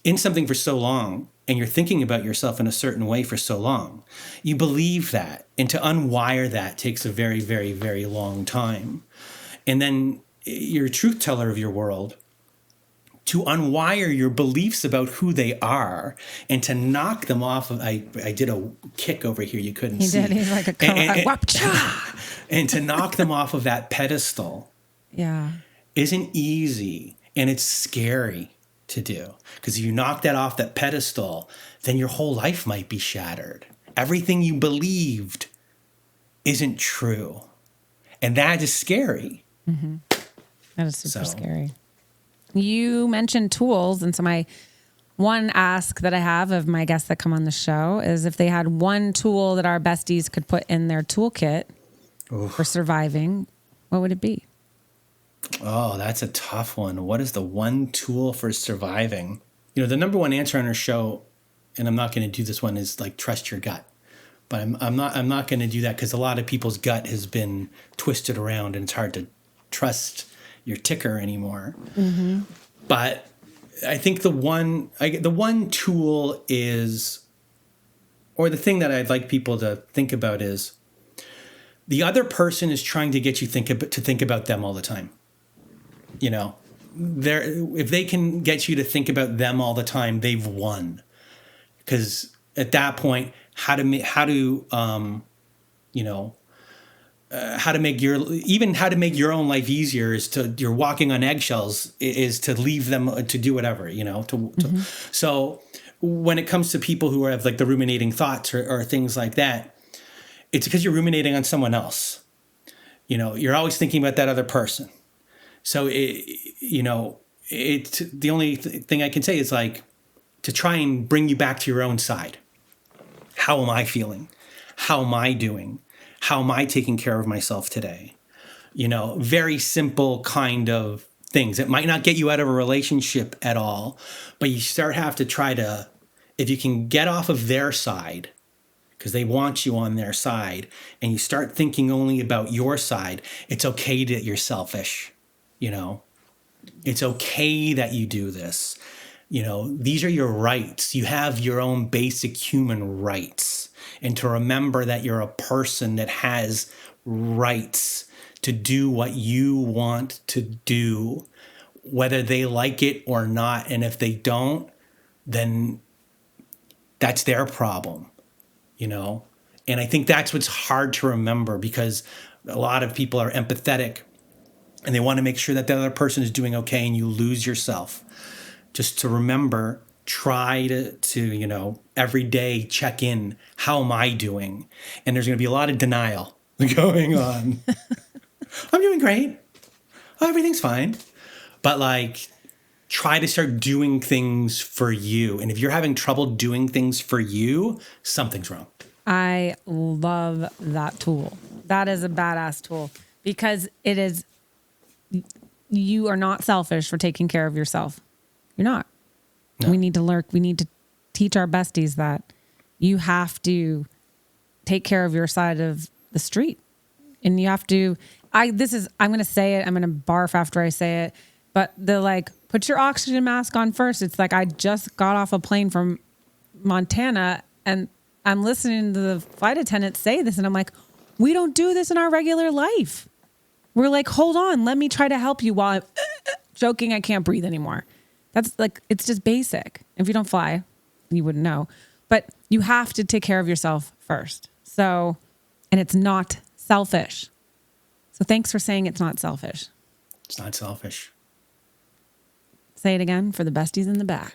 in something for so long and you're thinking about yourself in a certain way for so long, you believe that. And to unwire that takes a very, very, very long time. And then you're a truth teller of your world. To unwire your beliefs about who they are and to knock them off of, I did a kick over here you couldn't see. He's like and to knock them off of that pedestal isn't easy, and it's scary to do, because if you knock that off that pedestal, then your whole life might be shattered. Everything you believed isn't true, and that is scary. Mm-hmm. That is super scary. You mentioned tools, and so my one ask that I have of my guests that come on the show is if they had one tool that our besties could put in their toolkit for surviving, what would it be? Oh, that's a tough one. What is the one tool for surviving? The number one answer on our show, and I'm not going to do this one, is like trust your gut. But I'm not going to do that because a lot of people's gut has been twisted around, and it's hard to trust your ticker anymore. Mm-hmm. But I think the one tool is, or the thing that I'd like people to think about is, the other person is trying to get you to think about them all the time. If they can get you to think about them all the time, they've won. Because at that point, how to make your own life easier is you're walking on eggshells, is to leave them to do whatever, So when it comes to people who have like the ruminating thoughts or things like that, it's because you're ruminating on someone else. You know, you're always thinking about that other person. So, the only thing I can say is like to try and bring you back to your own side. How am I feeling? How am I doing? How am I taking care of myself today? You know, very simple kind of things. It might not get you out of a relationship at all, but you have to try to, if you can get off of their side, because they want you on their side, and you start thinking only about your side, it's okay that you're selfish, you know? It's okay that you do this. You know, these are your rights. You have your own basic human rights. And to remember that you're a person that has rights to do what you want to do, whether they like it or not. And if they don't, then that's their problem. You know, and I think that's what's hard to remember, because a lot of people are empathetic and they want to make sure that the other person is doing okay, and you lose yourself. Just to remember, try to you know, every day check in. How am I doing? And there's going to be a lot of denial going on. I'm doing great. Oh, everything's fine. But like, try to start doing things for you. And if you're having trouble doing things for you, something's wrong. I love that tool. That is a badass tool, because it is, you are not selfish for taking care of yourself. You're not. No. We need to teach our besties that you have to take care of your side of the street. And you have to, I'm going to say it, I'm going to barf after I say it, but put your oxygen mask on first. It's like, I just got off a plane from Montana and I'm listening to the flight attendant say this, and I'm like, we don't do this in our regular life. We're like, hold on, let me try to help you while I'm joking. I can't breathe anymore. That's like, it's just basic. If you don't fly, you wouldn't know. But you have to take care of yourself first. So, and it's not selfish. So thanks for saying it's not selfish. It's not selfish. Say it again for the besties in the back.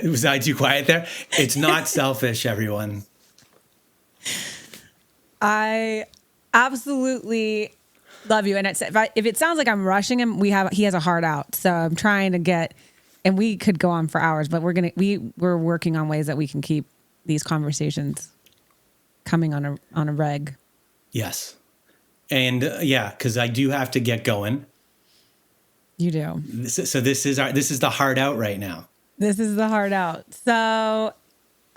Was I too quiet there? It's not selfish, everyone. I absolutely love you. And if it sounds like I'm rushing him, he has a heart out. So I'm trying to get, and we could go on for hours, but we're working on ways that we can keep these conversations coming on a reg. Yes. And because I do have to get going. You do. So this is the heart out right now. This is the heart out. So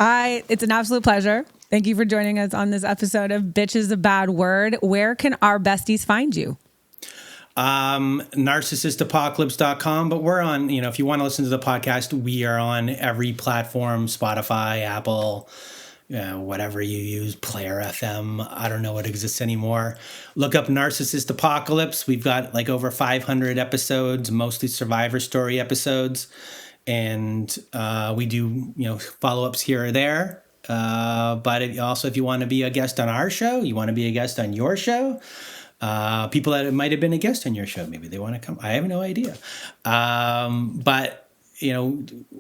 it's an absolute pleasure. Thank you for joining us on this episode of Bitch is a Bad Word. Where can our besties find you? Narcissistapocalypse.com, but we're on, if you want to listen to the podcast, we are on every platform, Spotify, Apple, whatever you use, Player FM. I don't know what exists anymore. Look up Narcissist Apocalypse. We've got like over 500 episodes, mostly survivor story episodes. And we do, follow-ups here or there. But if you want to be a guest on our show, you want to be a guest on your show, people that might have been a guest on your show, maybe they want to come. I have no idea. But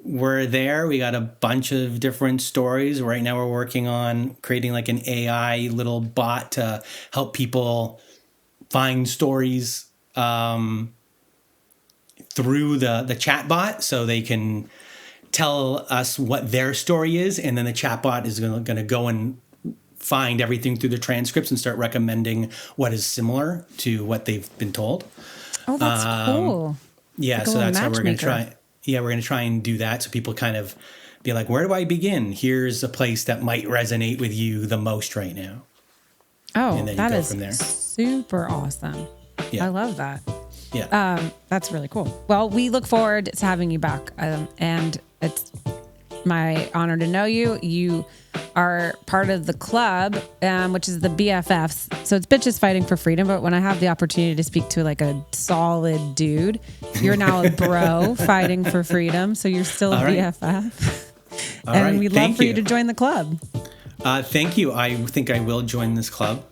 we're there. We got a bunch of different stories. Right now we're working on creating like an AI little bot to help people find stories through the chat bot, so they can tell us what their story is, and then the chat bot is going to go and find everything through the transcripts and start recommending what is similar to what they've been told. Oh, that's cool. Yeah, so that's how we're going to try. Yeah, we're going to try and do that, so people kind of be like, where do I begin? Here's a place that might resonate with you the most right now. Oh, and then that you go is from there. Super awesome. Yeah. I love that. Yeah. That's really cool. Well, we look forward to having you back. And it's my honor to know you. You are part of the club, which is the BFFs. So it's Bitches Fighting for Freedom. But when I have the opportunity to speak to like a solid dude, you're now a bro fighting for freedom. So you're still a BFF. And we'd love for you to join the club. Thank you. I think I will join this club.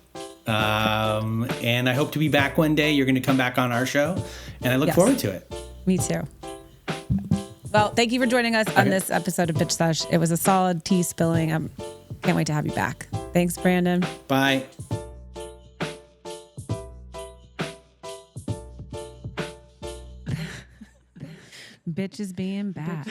And I hope to be back one day. You're going to come back on our show, and I look forward to it. Me too. Well, thank you for joining us on this episode of Bitch Sesh. It was a solid tea spilling. I can't wait to have you back. Thanks, Brandon. Bye. Bitches being bad.